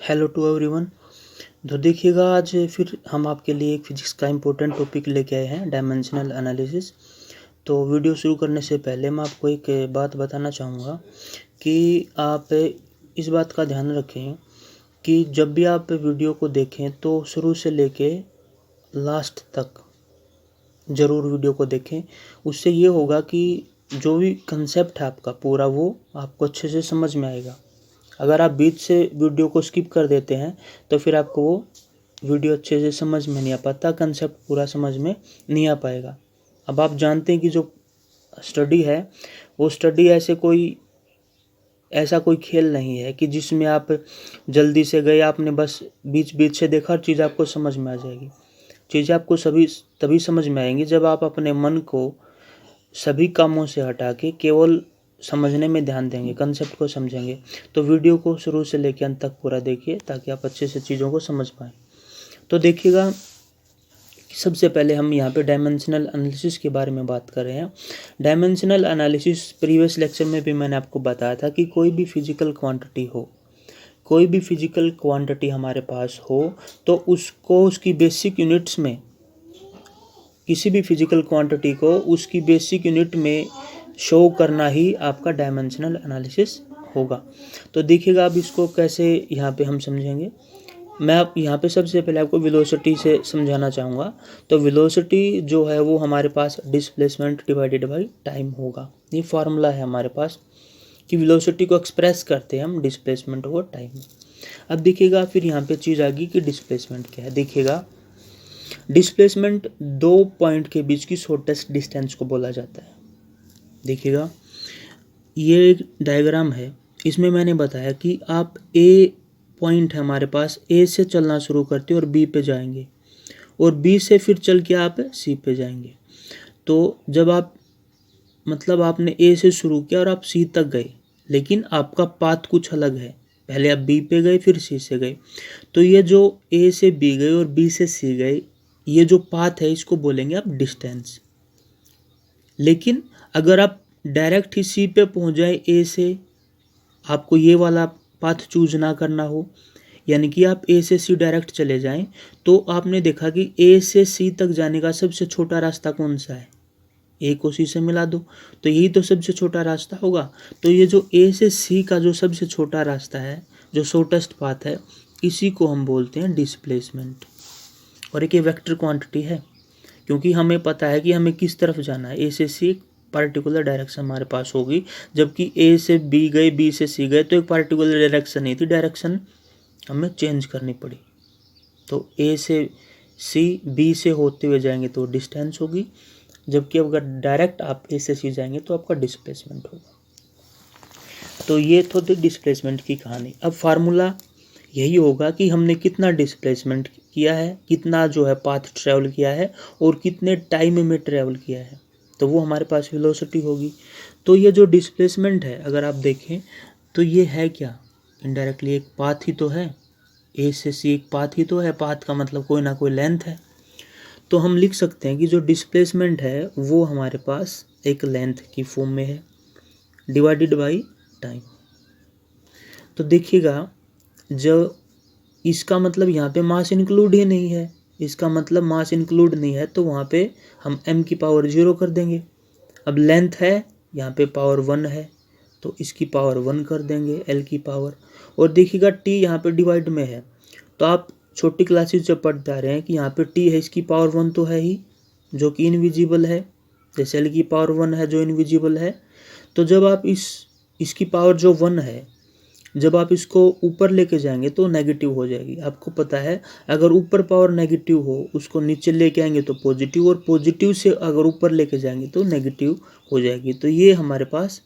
Hello to everyone. तो देखिएगा, आज फिर हम आपके लिए एक फिजिक्स का इम्पोर्टेंट टॉपिक लेके आए हैं, डायमेंशनल एनालिसिस। तो वीडियो शुरू करने से पहले मैं आपको एक बात बताना चाहूँगा कि आप इस बात का ध्यान रखें कि जब भी आप वीडियो को देखें तो शुरू से लेके लास्ट तक ज़रूर वीडियो को देखें। उससे ये होगा कि जो भी कंसेप्ट है आपका पूरा, वो आपको अच्छे से समझ में आएगा। अगर आप बीच से वीडियो को स्किप कर देते हैं तो फिर आपको वो वीडियो अच्छे से समझ में नहीं आ पाता, कंसेप्ट पूरा समझ में नहीं आ पाएगा। अब आप जानते हैं कि जो स्टडी है वो स्टडी ऐसा कोई खेल नहीं है कि जिसमें आप जल्दी से गए, आपने बस बीच बीच से देखा, हर चीज़ आपको समझ में आ जाएगी। चीज़ें आपको सभी तभी समझ में आएंगी जब आप अपने मन को सभी कामों से हटा के केवल समझने में ध्यान देंगे, कंसेप्ट को समझेंगे। तो वीडियो को शुरू से लेकर अंत तक पूरा देखिए ताकि आप अच्छे से चीज़ों को समझ पाएँ। तो देखिएगा, सबसे पहले हम यहाँ पे डायमेंशनल एनालिसिस के बारे में बात कर रहे हैं। डायमेंशनल एनालिसिस प्रीवियस लेक्चर में भी मैंने आपको बताया था कि कोई भी फिजिकल क्वांटिटी हमारे पास हो तो उसको उसकी बेसिक यूनिट्स में, किसी भी फिजिकल क्वांटिटी को उसकी बेसिक यूनिट में शो करना ही आपका डायमेंशनल एनालिसिस होगा। तो देखिएगा, अब इसको कैसे यहाँ पे हम समझेंगे। मैं अब यहाँ पे सबसे पहले आपको वेलोसिटी से समझाना चाहूँगा। तो वेलोसिटी जो है वो हमारे पास डिस्प्लेसमेंट डिवाइडेड बाई टाइम होगा। ये फार्मूला है हमारे पास कि वेलोसिटी को एक्सप्रेस करते हैं हम डिस्प्लेसमेंट और टाइम में। अब देखिएगा, फिर यहाँ पे चीज़ आ गई कि डिस्प्लेसमेंट क्या है। देखिएगा, डिस्प्लेसमेंट दो पॉइंट के बीच की शॉर्टेस्ट डिस्टेंस को बोला जाता है। देखिएगा, ये एक डायग्राम है, इसमें मैंने बताया कि आप ए पॉइंट है हमारे पास, ए से चलना शुरू करते हैं और बी पे जाएंगे, और बी से फिर चल के आप सी पे जाएंगे। तो जब आप आपने ए से शुरू किया और आप सी तक गए, लेकिन आपका पाथ कुछ अलग है। पहले आप बी पे गए, फिर सी से गए। तो ये जो ए से बी गए और बी से सी गए, ये जो पाथ है इसको बोलेंगे आप डिस्टेंस। लेकिन अगर आप डायरेक्ट ही सी पे पहुंच जाए ए से, आपको ये वाला पाथ चूज ना करना हो, यानी कि आप ए से सी डायरेक्ट चले जाएं, तो आपने देखा कि ए से सी तक जाने का सबसे छोटा रास्ता कौन सा है? ए को सी से मिला दो, तो यही तो सबसे छोटा रास्ता होगा। तो ये जो ए से सी का जो सबसे छोटा रास्ता है, जो शॉर्टेस्ट पाथ है, इसी को हम बोलते हैं डिस्प्लेसमेंट। और एक ये वेक्टर क्वांटिटी है, क्योंकि हमें पता है कि हमें किस तरफ जाना है। ए से सी एक पार्टिकुलर डायरेक्शन हमारे पास होगी, जबकि ए से बी गए, बी से सी गए, तो एक पार्टिकुलर डायरेक्शन नहीं थी, डायरेक्शन हमें चेंज करनी पड़ी। तो ए से सी बी से होते हुए जाएंगे तो डिस्टेंस होगी, जबकि अगर डायरेक्ट आप ए से सी जाएंगे तो आपका डिस्प्लेसमेंट होगा। तो ये तो थी डिस्प्लेसमेंट की कहानी। अब फार्मूला यही होगा कि हमने कितना डिस्प्लेसमेंट किया है, कितना जो है पाथ ट्रेवल किया है, और कितने टाइम में ट्रेवल किया है, तो वो हमारे पास वेलोसिटी होगी। तो ये जो डिस्प्लेसमेंट है, अगर आप देखें तो ये है क्या? इनडायरेक्टली एक पाथ ही तो है। ए से सी एक पाथ ही तो है। पाथ का मतलब कोई ना कोई लेंथ है। तो हम लिख सकते हैं कि जो डिस्प्लेसमेंट है वो हमारे पास एक लेंथ की फॉर्म में है, डिवाइडेड बाई टाइम। तो देखिएगा, जो इसका मतलब यहाँ पे मास इंक्लूड ही नहीं है, इसका मतलब मास इंक्लूड नहीं है, तो वहाँ पे हम m की पावर 0 कर देंगे। अब लेंथ है, यहाँ पे पावर 1 है, तो इसकी पावर 1 कर देंगे, l की पावर। और देखिएगा, t यहाँ पे डिवाइड में है, तो आप छोटी क्लासेस जब पढ़ते आ रहे हैं कि यहाँ पे t है, इसकी पावर 1 तो है ही, जो कि इनविजिबल है, जैसे l की पावर 1 है जो इनविजिबल है। तो जब आप इसकी पावर जो 1 है, जब आप इसको ऊपर लेके जाएंगे तो नेगेटिव हो जाएगी। आपको पता है, अगर ऊपर पावर नेगेटिव हो, उसको नीचे लेके आएंगे तो पॉजिटिव, और पॉजिटिव से अगर ऊपर लेके जाएंगे तो नेगेटिव हो जाएगी। तो ये हमारे पास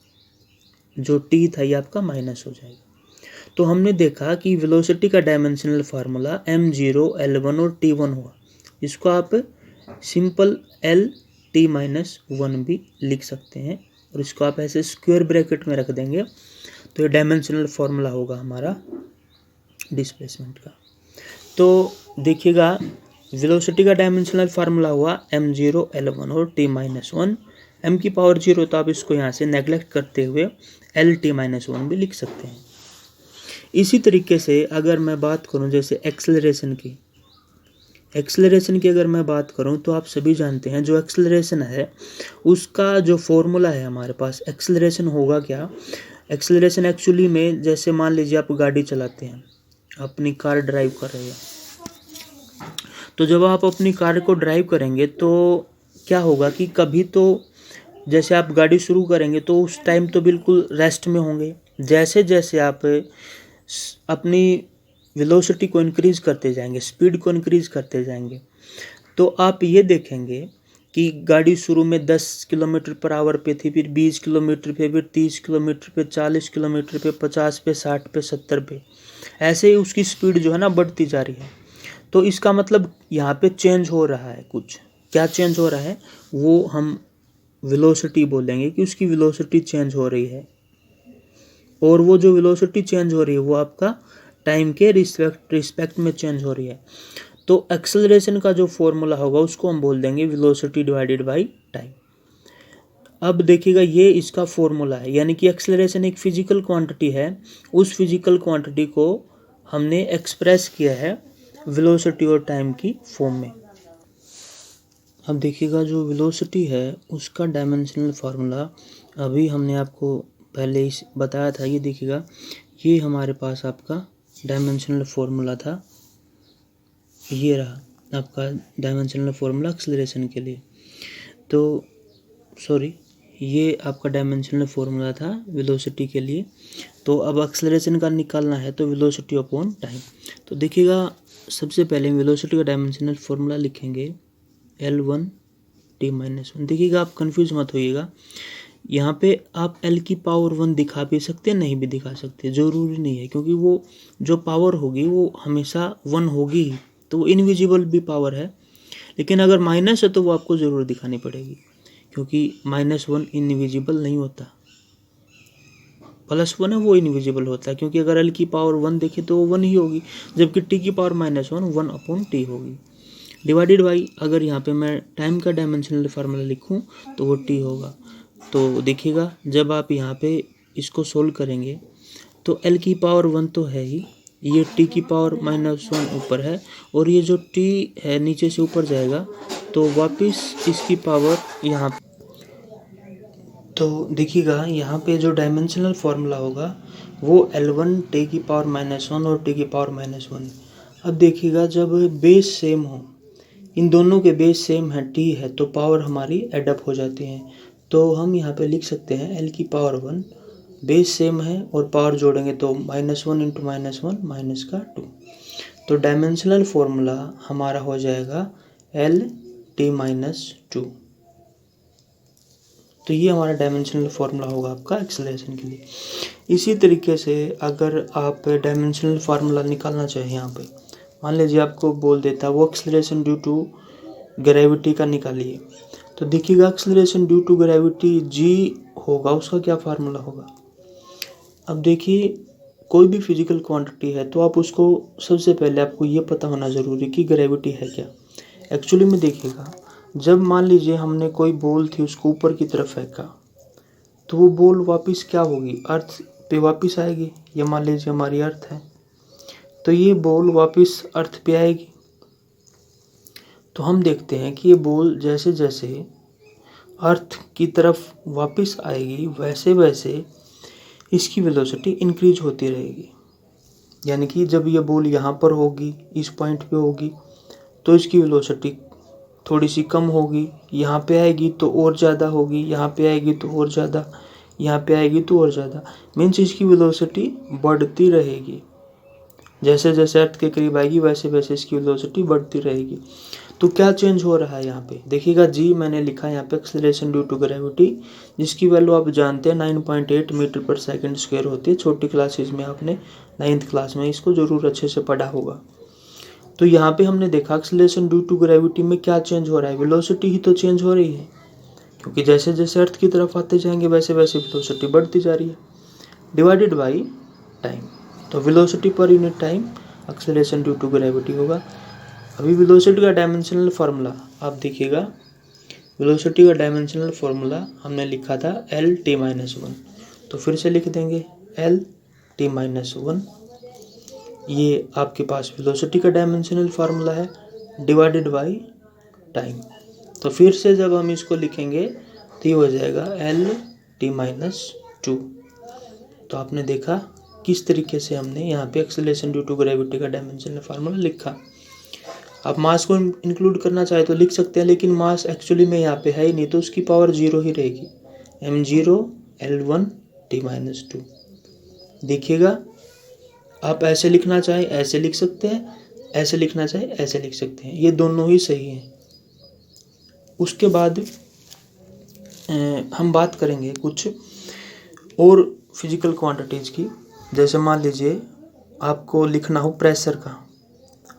जो टी था ये आपका माइनस हो जाएगा। तो हमने देखा कि वेलोसिटी का डायमेंशनल फार्मूला m0 l1 और t1 हुआ। इसको आप सिंपल l t-1 भी लिख सकते हैं, और इसको आप ऐसे स्क्वायर ब्रैकेट में रख देंगे, तो ये डायमेंशनल फार्मूला होगा हमारा डिस्प्लेसमेंट का। तो देखिएगा, वेलोसिटी का डायमेंशनल फार्मूला हुआ m0 l1 और t-1। m की पावर 0, तो आप इसको यहाँ से नेगलेक्ट करते हुए l t-1 भी लिख सकते हैं। इसी तरीके से अगर मैं बात करूं जैसे एक्सेलरेशन की अगर मैं बात करूं तो आप सभी जानते हैं जो एक्सेलरेशन है उसका जो फॉर्मूला है हमारे पास, एक्सेलरेशन होगा क्या। एक्सेलरेशन एक्चुअली में जैसे मान लीजिए आप गाड़ी चलाते हैं, अपनी कार ड्राइव कर रहे हैं, तो जब आप अपनी कार को ड्राइव करेंगे तो क्या होगा कि कभी तो जैसे आप गाड़ी शुरू करेंगे तो उस टाइम तो बिल्कुल रेस्ट में होंगे। जैसे जैसे आप अपनी वेलोसिटी को इंक्रीज करते जाएंगे, स्पीड को इंक्रीज करते जाएंगे, तो आप ये देखेंगे कि गाड़ी शुरू में 10 किलोमीटर पर आवर पे थी, फिर 20 किलोमीटर पे, फिर 30 किलोमीटर पे, 40 किलोमीटर पे, 50 पे, 60 पे, 70 पे, ऐसे ही उसकी स्पीड जो है ना बढ़ती जा रही है। तो इसका मतलब यहाँ पे चेंज हो रहा है कुछ। क्या चेंज हो रहा है वो हम वेलोसिटी बोलेंगे कि उसकी वेलोसिटी चेंज हो रही है। और वो जो वेलोसिटी चेंज हो रही है वो आपका टाइम के रिस्पेक्ट में चेंज हो रही है। तो एक्सेलरेशन का जो फॉर्मूला होगा उसको हम बोल देंगे वेलोसिटी डिवाइडेड बाय टाइम। अब देखिएगा ये इसका फॉर्मूला है, यानी कि एक्सेलरेशन एक फिजिकल क्वांटिटी है, उस फिजिकल क्वांटिटी को हमने एक्सप्रेस किया है वेलोसिटी और टाइम की फॉर्म में। अब देखिएगा जो वेलोसिटी है उसका डायमेंशनल फार्मूला अभी हमने आपको पहले ही बताया था। ये देखिएगा ये हमारे पास आपका डायमेंशनल फार्मूला था, ये रहा आपका डायमेंशनल फार्मूला एक्सेलरेशन के लिए। तो सॉरी, ये आपका डायमेंशनल फार्मूला था वेलोसिटी के लिए। तो अब एक्सेलरेशन का निकालना है तो वेलोसिटी अपॉन टाइम। तो देखिएगा सबसे पहले वेलोसिटी का डायमेंशनल फार्मूला लिखेंगे L1 t-1। देखिएगा आप कंफ्यूज मत होइएगा, यहाँ पे आप L की पावर 1 दिखा भी सकते हैं, नहीं भी दिखा सकते, ज़रूरी नहीं है, क्योंकि वो जो पावर होगी वो हमेशा 1 होगी ही, तो वो इनविजिबल भी पावर है। लेकिन अगर माइनस है तो वो आपको ज़रूर दिखानी पड़ेगी, क्योंकि -1 इनविजिबल नहीं होता, +1 है वो इनविजिबल होता है। क्योंकि अगर L की पावर 1 देखें तो वो 1 ही होगी, जबकि T की पावर -1 1 अपॉन T होगी, डिवाइडेड बाई अगर यहाँ पे मैं टाइम का डायमेंशनल फार्मूला लिखूँ तो वो T होगा। तो देखिएगा जब आप यहाँ पे इसको सोल्व करेंगे तो L की पावर 1 तो है ही, ये T की पावर -1 ऊपर है, और ये जो T है नीचे से ऊपर जाएगा तो वापस इसकी पावर यहाँ। तो देखिएगा यहाँ पे जो डायमेंशनल फार्मूला होगा वो L1 T की पावर -1 और T की पावर -1। अब देखिएगा जब बेस सेम हो, इन दोनों के बेस सेम है, T है, तो पावर हमारी एडअप हो जाती है। तो हम यहाँ पे लिख सकते हैं L की पावर 1, बेस सेम है और पावर जोड़ेंगे तो -1 × -1 माइनस का 2। तो डायमेंशनल फार्मूला हमारा हो जाएगा LT-2। तो ये हमारा डायमेंशनल फार्मूला होगा आपका एक्सेलरेशन के लिए। इसी तरीके से अगर आप डायमेंशनल फार्मूला निकालना चाहें, यहाँ पे मान लीजिए आपको बोल देता वो एक्सेलरेशन ड्यू टू ग्रेविटी का निकालिए, तो देखिएगा acceleration due to gravity g होगा, उसका क्या फार्मूला होगा। अब देखिए कोई भी फिजिकल क्वांटिटी है तो आप उसको सबसे पहले आपको ये पता होना ज़रूरी कि ग्रेविटी है क्या। एक्चुअली में देखिएगा जब मान लीजिए हमने कोई बॉल थी उसको ऊपर की तरफ फेंका तो वो बॉल वापस क्या होगी, अर्थ पे वापस आएगी। ये मान लीजिए हमारी अर्थ है तो ये बॉल वापस अर्थ पे आएगी। तो हम देखते हैं कि ये बॉल जैसे जैसे अर्थ की तरफ वापस आएगी वैसे वैसे इसकी वेलोसिटी इंक्रीज होती रहेगी। यानी कि जब ये बॉल यहाँ पर होगी, इस पॉइंट पे होगी, तो इसकी वेलोसिटी थोड़ी सी कम होगी, यहाँ पे आएगी तो और ज़्यादा होगी, यहाँ पे आएगी तो और ज़्यादा, यहाँ पे आएगी तो और ज़्यादा, मीन्स इसकी वेलोसिटी बढ़ती रहेगी। जैसे जैसे अर्थ के करीब आएगी वैसे वैसे इसकी वेलोसिटी बढ़ती रहेगी। तो क्या चेंज हो रहा है यहाँ पे देखिएगा, जी मैंने लिखा है यहाँ पे एक्सेलरेशन ड्यू टू ग्रेविटी, जिसकी वैल्यू आप जानते हैं 9.8 मीटर पर सेकंड स्क्वायर होती है। छोटी क्लासेज में आपने 9th क्लास में इसको ज़रूर अच्छे से पढ़ा होगा। तो यहाँ पे हमने देखा एक्सेलरेशन ड्यू टू ग्रेविटी में क्या चेंज हो रहा है, वेलोसिटी ही तो चेंज हो रही है, क्योंकि जैसे जैसे अर्थ की तरफ आते जाएंगे वैसे वैसे वेलोसिटी बढ़ती जा रही है, डिवाइडेड बाई टाइम। तो वेलोसिटी पर unit time acceleration due to gravity होगा। अभी वेलोसिटी का डायमेंशनल फार्मूला आप देखिएगा, वेलोसिटी का डायमेंशनल फार्मूला हमने लिखा था LT-1। तो फिर से लिख देंगे LT-1 ये आपके पास वेलोसिटी का डायमेंशनल फार्मूला है डिवाइडेड बाय टाइम। तो फिर से जब हम इसको लिखेंगे तो ये हो जाएगा L_t-2। तो आपने देखा किस तरीके से हमने यहाँ पे एक्सेलरेशन ड्यू टू ग्रेविटी का डायमेंशनल फार्मूला लिखा। आप मास को इंक्लूड करना चाहे तो लिख सकते हैं, लेकिन मास एक्चुअली में यहाँ पे है ही नहीं, तो उसकी पावर 0 ही रहेगी, m0 L1t-2। देखिएगा आप ऐसे लिखना चाहे ऐसे लिख सकते हैं, ऐसे लिखना चाहे ऐसे लिख सकते हैं, ये दोनों ही सही हैं। उसके बाद हम बात करेंगे कुछ और फिजिकल क्वांटिटीज़ की। जैसे मान लीजिए आपको लिखना हो प्रेशर का,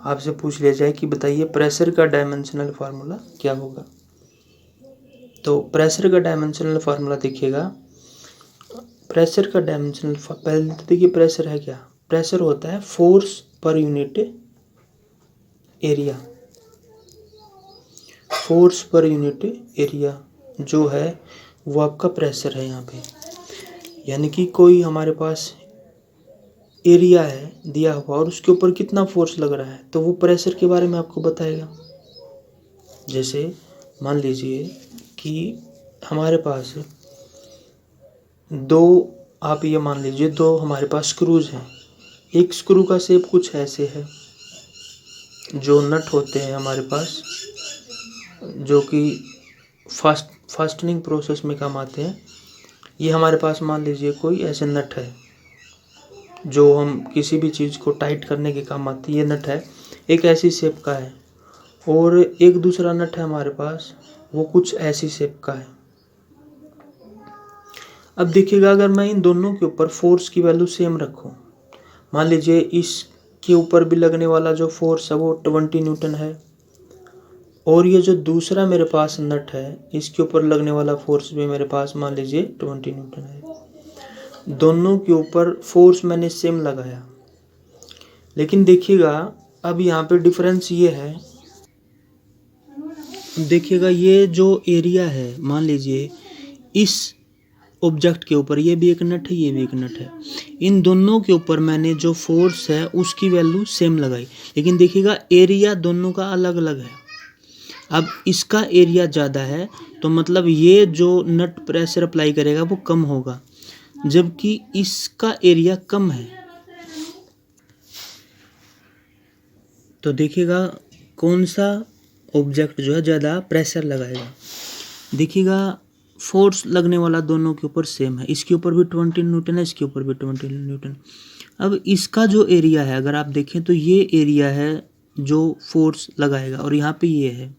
आपसे पूछ लिया जाए कि बताइए प्रेशर का डायमेंशनल फार्मूला क्या होगा। तो प्रेशर का डायमेंशनल फार्मूला देखिएगा, प्रेशर का डायमेंशनल पहले तो देखिए प्रेशर है क्या, प्रेशर होता है force per unit area. Force per unit area जो है वो आपका प्रेशर है यहाँ पे। यानी कि कोई हमारे पास एरिया है दिया हुआ और उसके ऊपर कितना फोर्स लग रहा है, तो वो प्रेशर के बारे में आपको बताएगा। जैसे मान लीजिए कि हमारे पास आप ये मान लीजिए दो हमारे पास स्क्रूज हैं। एक स्क्रू का शेप कुछ ऐसे है, जो नट होते हैं हमारे पास जो कि फास्टनिंग प्रोसेस में काम आते हैं। ये हमारे पास मान लीजिए कोई ऐसे नट है जो हम किसी भी चीज़ को टाइट करने के काम आती है। ये नट है एक ऐसी शेप का है, और एक दूसरा नट है हमारे पास वो कुछ ऐसी शेप का है। अब देखिएगा अगर मैं इन दोनों के ऊपर फोर्स की वैल्यू सेम रखूं, मान लीजिए इसके ऊपर भी लगने वाला जो फोर्स है वो 20 न्यूटन है, और ये जो दूसरा मेरे पास नट है इसके ऊपर लगने वाला फोर्स भी मेरे पास मान लीजिए 20 न्यूटन है। दोनों के ऊपर फोर्स मैंने सेम लगाया, लेकिन देखिएगा अब यहाँ पे डिफरेंस ये है, देखिएगा ये जो एरिया है मान लीजिए इस ऑब्जेक्ट के ऊपर ये भी एक नट है, ये भी एक नट है, इन दोनों के ऊपर मैंने जो फोर्स है उसकी वैल्यू सेम लगाई, लेकिन देखिएगा एरिया दोनों का अलग अलग है। अब इसका एरिया ज़्यादा है तो मतलब ये जो नट प्रेशर अप्लाई करेगा वो कम होगा, जबकि इसका एरिया कम है। तो देखिएगा कौन सा ऑब्जेक्ट जो है ज़्यादा प्रेशर लगाएगा। देखिएगा फोर्स लगने वाला दोनों के ऊपर सेम है, इसके ऊपर भी 20 न्यूटन है, इसके ऊपर भी 20 न्यूटन। अब इसका जो एरिया है अगर आप देखें तो ये एरिया है जो फोर्स लगाएगा, और यहाँ पे ये है।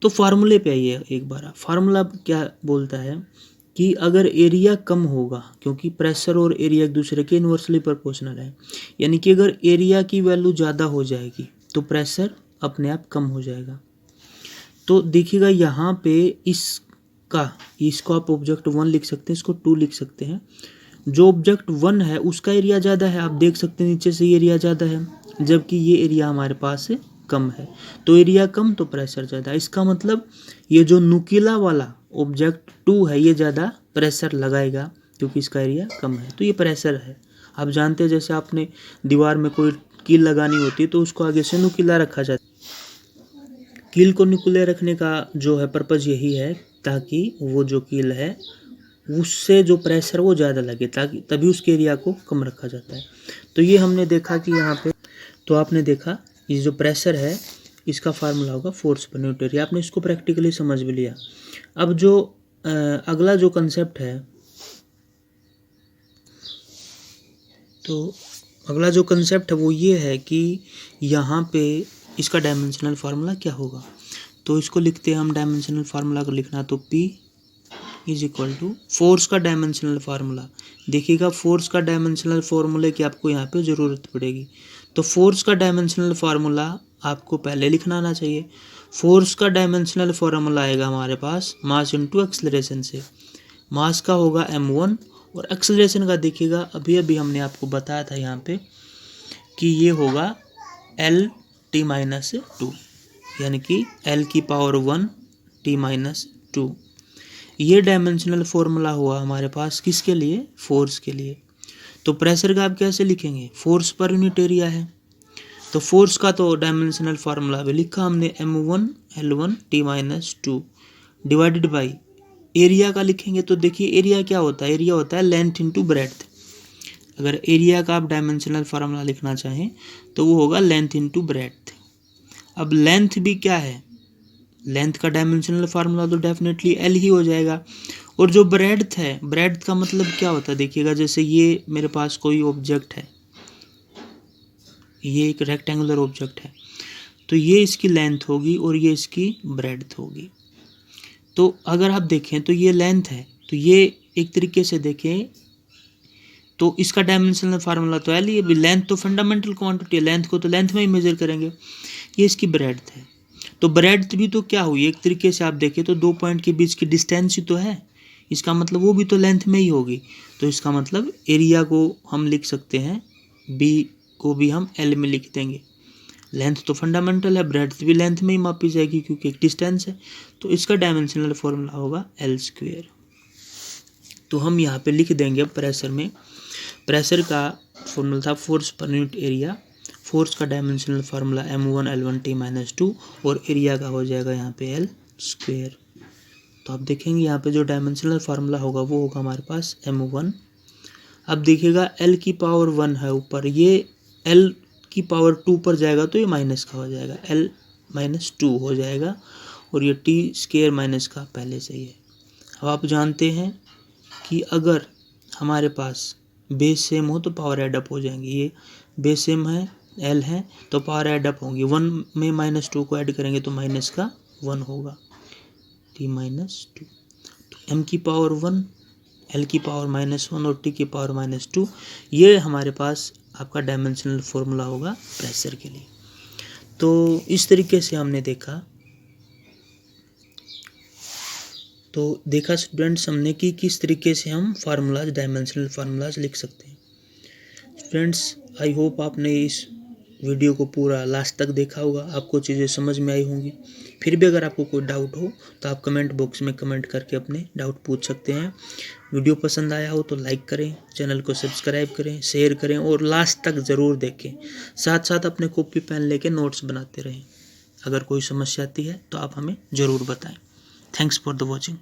तो फार्मूले पे आइए एक बार। फार्मूला क्या बोलता है कि अगर एरिया कम होगा, क्योंकि प्रेशर और एरिया एक दूसरे के इन्वर्सली प्रोपोर्शनल है, यानी कि अगर एरिया की वैल्यू ज़्यादा हो जाएगी तो प्रेशर अपने आप कम हो जाएगा। तो देखिएगा यहाँ पे इसको आप ऑब्जेक्ट 1 लिख सकते हैं, इसको 2 लिख सकते हैं। जो ऑब्जेक्ट 1 है उसका एरिया ज़्यादा है, आप देख सकते हैं नीचे से एरिया ज़्यादा है, जबकि ये एरिया हमारे पास है कम है। तो एरिया कम तो प्रेशर ज़्यादा, इसका मतलब ये जो नुकीला वाला ऑब्जेक्ट 2 है ये ज़्यादा प्रेशर लगाएगा क्योंकि इसका एरिया कम है, तो ये प्रेशर है। आप जानते हैं जैसे आपने दीवार में कोई कील लगानी होती है तो उसको आगे से नुकीला रखा जाता है। कील को नुकीले रखने का जो है पर्पज़ यही है ताकि वो जो कील है उससे जो प्रेशर वो ज़्यादा लगे, ताकि तभी उसके एरिया को कम रखा जाता है। तो ये हमने देखा कि यहाँ पे, तो आपने देखा ये जो प्रेशर है इसका फार्मूला होगा फोर्स पर यूनिट एरिया। आपने इसको प्रैक्टिकली समझ भी लिया। अब जो अगला जो कंसेप्ट है, तो अगला जो कंसेप्ट है वो ये है कि यहाँ पे इसका डायमेंशनल फार्मूला क्या होगा। तो इसको लिखते हैं हम, डायमेंशनल फार्मूला को लिखना तो P is equal to force का डायमेंशनल फार्मूला। देखिएगा फोर्स का डायमेंशनल फार्मूले की आपको यहाँ पे ज़रूरत पड़ेगी। तो फोर्स का डायमेंशनल फार्मूला आपको पहले लिखना आना चाहिए। फोर्स का डायमेंशनल फार्मूला आएगा हमारे पास मास इंटू एक्सेलरेशन से। मास का होगा m1 और एक्सेलरेशन का देखिएगा अभी अभी हमने आपको बताया था यहाँ पे कि ये होगा L_t-2, यानी कि L⁻⁴ t-2। ये डायमेंशनल फार्मूला हुआ हमारे पास किसके लिए, फोर्स के लिए। तो प्रेशर का आप कैसे लिखेंगे, फोर्स पर यूनिट एरिया है, तो फोर्स का तो डायमेंशनल फार्मूला भी लिखा हमने m1L1T-2 डिवाइडेड बाई एरिया का लिखेंगे। तो देखिए एरिया क्या होता है, एरिया होता है लेंथ इंटू ब्रेड्थ। अगर एरिया का आप डायमेंशनल फार्मूला लिखना चाहें तो वो होगा लेंथ इंटू ब्रेड्थ। अब लेंथ भी क्या है, लेंथ का डायमेंशनल फार्मूला तो डेफिनेटली एल ही हो जाएगा। और जो ब्रेड्थ है, ब्रेड्थ का मतलब क्या होता है, देखिएगा जैसे ये मेरे पास कोई ऑब्जेक्ट है, ये एक रेक्टेंगुलर ऑब्जेक्ट है, तो ये इसकी लेंथ होगी और ये इसकी ब्रेड्थ होगी। तो अगर आप देखें तो ये लेंथ है, तो ये एक तरीके से देखें तो इसका डायमेंशनल फार्मूला तो एल ही है। लेंथ तो फंडामेंटल क्वांटिटी है, लेंथ को तो लेंथ में ही मेजर करेंगे। ये इसकी ब्रेड्थ है, तो ब्रेड्थ भी तो क्या हुई, एक तरीके से आप देखें तो 2 पॉइंट के बीच की डिस्टेंस ही तो है, इसका मतलब वो भी तो लेंथ में ही होगी। तो इसका मतलब एरिया को हम लिख सकते हैं, बी को भी हम एल में लिख देंगे। लेंथ तो फंडामेंटल है, ब्रेड्थ भी लेंथ में ही मापी जाएगी क्योंकि एक डिस्टेंस है, तो इसका डायमेंशनल फार्मूला होगा एल स्क्वेयर। तो हम यहाँ पे लिख देंगे प्रेशर में, प्रेशर का फॉर्मूला था force per unit area, force का डायमेंशनल फार्मूला m1L1T-2 और एरिया का हो जाएगा यहाँ पे एल स्क्वेयर। तो आप देखेंगे यहाँ पे जो डायमेंशनल फार्मूला होगा वो होगा हमारे पास m1। अब देखिएगा l की पावर 1 है ऊपर, ये l की पावर 2 पर जाएगा तो ये माइनस का हो जाएगा, l-2 हो जाएगा, और ये t स्क्वायर माइनस का पहले से ही है। अब आप जानते हैं कि अगर हमारे पास बेस सेम हो तो पावर एडअप हो जाएंगी, ये बेस सेम है l है तो पावर एडअप होंगी, 1 में -2 को ऐड करेंगे तो माइनस का 1 होगा, t-2। तो m की पावर 1, l की पावर -1 और t की पावर -2, ये हमारे पास आपका डायमेंशनल फॉर्मूला होगा प्रेशर के लिए। तो इस तरीके से हमने देखा स्टूडेंट्स हमने कि किस तरीके से हम फार्मूलाज, डायमेंशनल फार्मूलाज लिख सकते हैं। स्टूडेंट्स आई होप आपने इस वीडियो को पूरा लास्ट तक देखा होगा, आपको चीज़ें समझ में आई होंगी। फिर भी अगर आपको कोई डाउट हो तो आप कमेंट बॉक्स में कमेंट करके अपने डाउट पूछ सकते हैं। वीडियो पसंद आया हो तो लाइक करें, चैनल को सब्सक्राइब करें, शेयर करें और लास्ट तक ज़रूर देखें। साथ साथ अपने कॉपी पेन लेके नोट्स बनाते रहें। अगर कोई समस्या आती है तो आप हमें ज़रूर बताएं। Thanks for the watching.